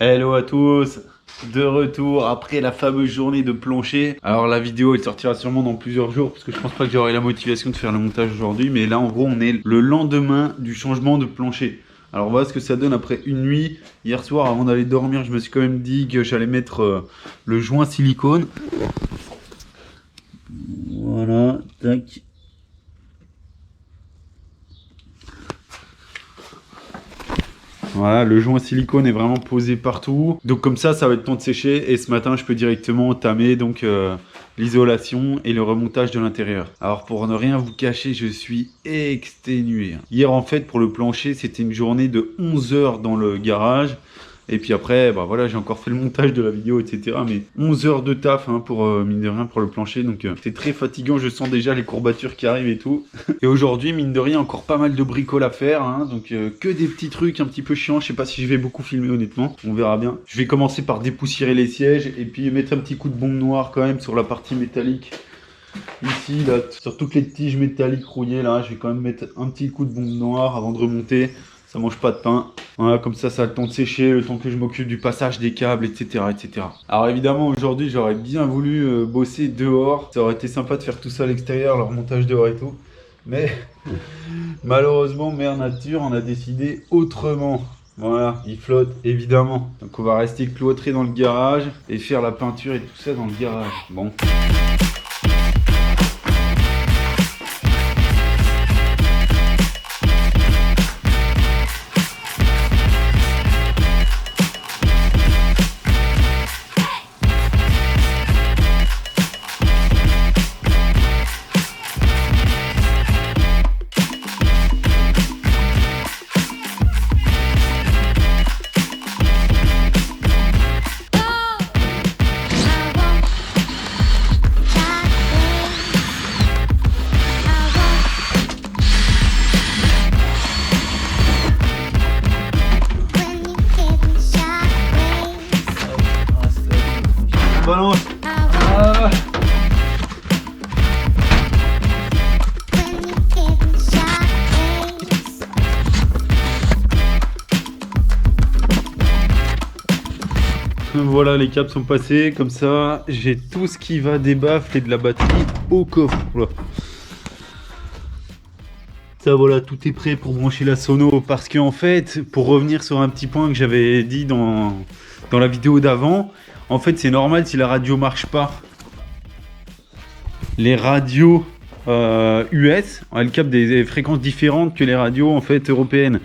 Hello à tous, de retour après la fameuse journée de plancher. Alors la vidéo elle sortira sûrement dans plusieurs jours parce que je pense pas que j'aurai la motivation de faire le montage aujourd'hui. Mais là en gros on est le lendemain du changement de plancher. Alors voilà ce que ça donne après une nuit. Hier soir avant d'aller dormir je me suis quand même dit que j'allais mettre le joint silicone. Voilà, tac. Voilà, le joint silicone est vraiment posé partout. Donc comme ça va être temps de sécher. Et ce matin, je peux directement entamer donc l'isolation et le remontage de l'intérieur. Alors pour ne rien vous cacher, je suis exténué. Hier en fait, pour le plancher, c'était une journée de 11 heures dans le garage. Et puis après, bah voilà, j'ai encore fait le montage de la vidéo, etc. Mais 11 heures de taf hein, pour, mine de rien, pour le plancher. Donc c'est très fatigant, je sens déjà les courbatures qui arrivent et tout. Et aujourd'hui, mine de rien, encore pas mal de bricoles à faire. Hein, donc que des petits trucs un petit peu chiants. Je sais pas si je vais beaucoup filmer honnêtement. On verra bien. Je vais commencer par dépoussiérer les sièges. Et puis mettre un petit coup de bombe noire quand même sur la partie métallique. Ici, là, sur toutes les tiges métalliques rouillées, là, je vais quand même mettre un petit coup de bombe noire avant de remonter. Ça mange pas de pain. Voilà, comme ça a le temps de sécher, le temps que je m'occupe du passage des câbles, etc., etc. Alors évidemment, aujourd'hui, j'aurais bien voulu bosser dehors. Ça aurait été sympa de faire tout ça à l'extérieur, le remontage dehors et tout. Mais malheureusement, Mère Nature en a décidé autrement. Voilà, il flotte évidemment. Donc on va rester cloîtré dans le garage et faire la peinture et tout ça dans le garage. Bon. Balance. Ah. Voilà, les câbles sont passés, comme ça j'ai tout ce qui va des baffles et de la batterie au coffre. Voilà. Ça voilà, tout est prêt pour brancher la sono parce que en fait, pour revenir sur un petit point que j'avais dit dans la vidéo d'avant, en fait c'est normal si la radio marche pas. Les radios US, elles captent des fréquences différentes que les radios en fait européennes.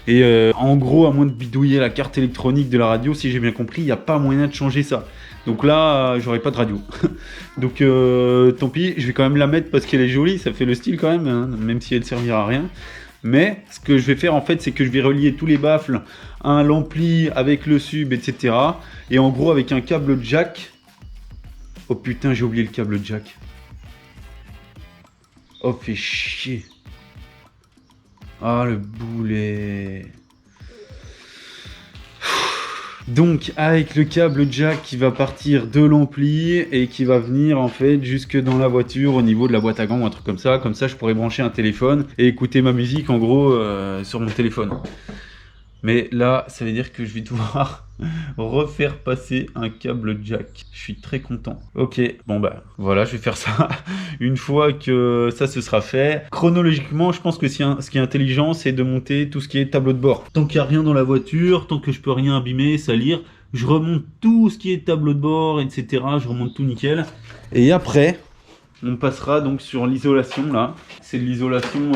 Et en gros, à moins de bidouiller la carte électronique de la radio, si j'ai bien compris, il n'y a pas moyen de changer ça. Donc là, j'aurai pas de radio. Donc tant pis, je vais quand même la mettre parce qu'elle est jolie, ça fait le style quand même, hein, même si elle servira à rien. Mais ce que je vais faire en fait, c'est que je vais relier tous les baffles à un l'ampli avec le sub, etc. Et en gros, avec un câble jack. Oh putain, j'ai oublié le câble jack. Oh, fait chier. Ah, le boulet. Donc, avec le câble jack qui va partir de l'ampli et qui va venir en fait jusque dans la voiture au niveau de la boîte à gants ou un truc comme ça. Comme ça, je pourrais brancher un téléphone et écouter ma musique en gros sur mon téléphone. Mais là, ça veut dire que je vais devoir refaire passer un câble jack. Je suis très content. Ok, bon bah voilà, je vais faire ça. Une fois que ça se sera fait, chronologiquement, je pense que ce qui est intelligent, c'est de monter tout ce qui est tableau de bord. Tant qu'il n'y a rien dans la voiture, tant que je peux rien abîmer, salir, je remonte tout ce qui est tableau de bord, etc. Je remonte tout nickel. Et après, on passera donc sur l'isolation là. C'est de l'isolation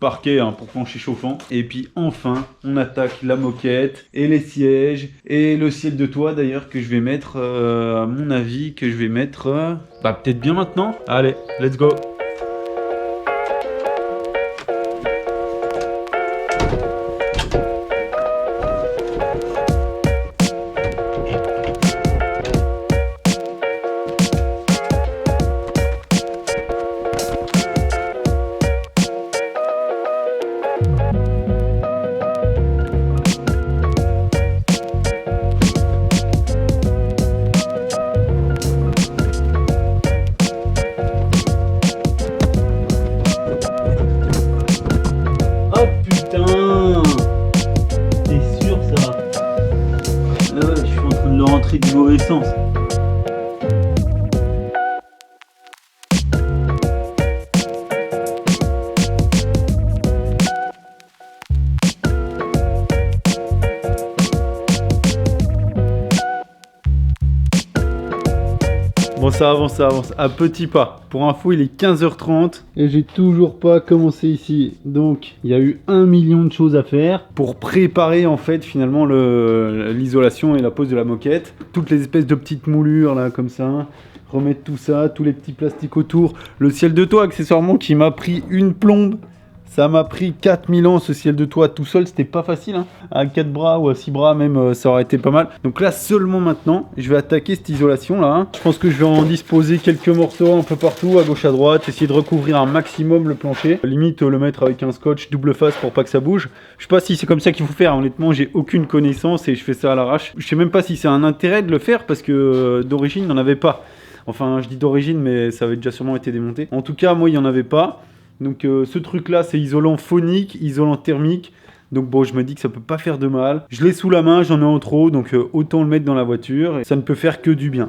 parquet hein, pour plancher chauffant. Et puis enfin, on attaque la moquette et les sièges et le ciel de toit d'ailleurs que je vais mettre, à mon avis, que je vais mettre bah peut-être bien maintenant. Allez, let's go. de rentrer du mauvais sens. Bon, ça avance, à petits pas. Pour info, il est 15h30 et j'ai toujours pas commencé ici. Donc, il y a eu 1 million de choses à faire pour préparer en fait finalement l'isolation et la pose de la moquette. Toutes les espèces de petites moulures là comme ça. Remettre tout ça, tous les petits plastiques autour. Le ciel de toit accessoirement qui m'a pris une plombe. Ça m'a pris 4000 ans ce ciel de toit tout seul, c'était pas facile hein. À 4 bras ou à 6 bras même, ça aurait été pas mal. Donc là seulement maintenant, je vais attaquer cette isolation là. Je pense que je vais en disposer quelques morceaux un peu partout, à gauche à droite, essayer de recouvrir un maximum le plancher. Limite le mettre avec un scotch double face pour pas que ça bouge. Je sais pas si c'est comme ça qu'il faut faire, honnêtement j'ai aucune connaissance et je fais ça à l'arrache. Je sais même pas si c'est un intérêt de le faire parce que d'origine il n'en avait pas. Enfin je dis d'origine mais ça avait déjà sûrement été démonté. En tout cas moi il n'y en avait pas. Donc ce truc là c'est isolant phonique, isolant thermique. Donc bon je me dis que ça peut pas faire de mal. Je l'ai sous la main, j'en ai en trop, donc autant le mettre dans la voiture. Et ça ne peut faire que du bien.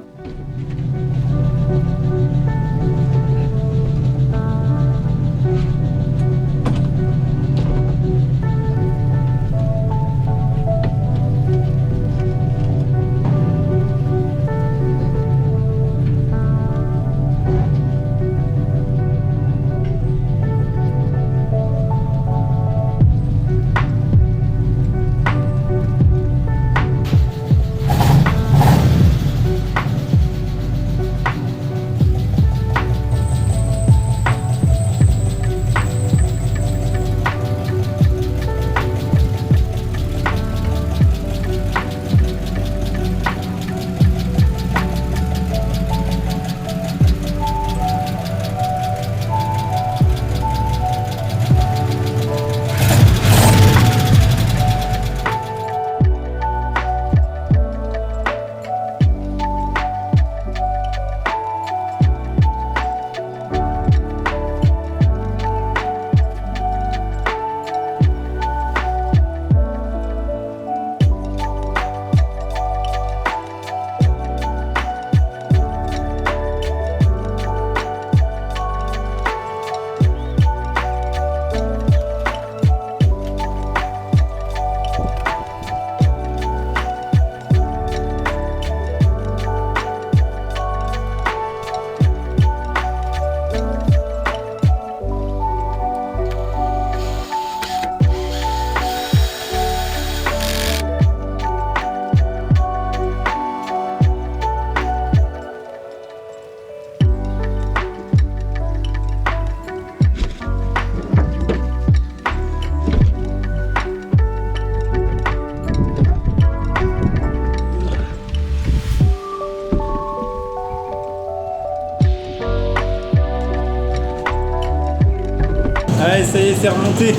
Allez, ça y est, c'est remonté.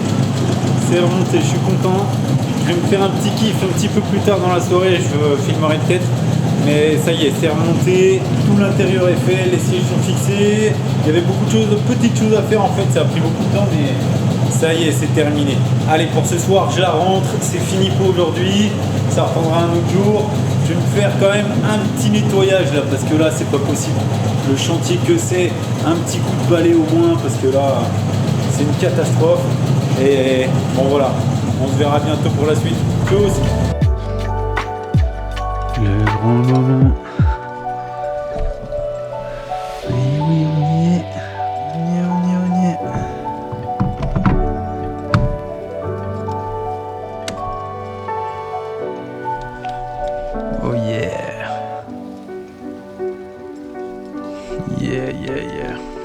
C'est remonté, je suis content. Je vais me faire un petit kiff un petit peu plus tard dans la soirée, je filmerai peut-être. Mais ça y est, c'est remonté, tout l'intérieur est fait, les sièges sont fixés. Il y avait beaucoup de choses, de petites choses à faire en fait, ça a pris beaucoup de temps, mais ça y est, c'est terminé. Allez, pour ce soir, je la rentre, c'est fini pour aujourd'hui. Ça reprendra un autre jour. Je vais me faire quand même un petit nettoyage là, parce que là, c'est pas possible. Le chantier que c'est, un petit coup de balai au moins, parce que là, c'est une catastrophe. Et bon voilà, on se verra bientôt pour la suite. Tchuss. Le grand moment. Oui, oui, on y est. On y est. Oh yeah. Yeah.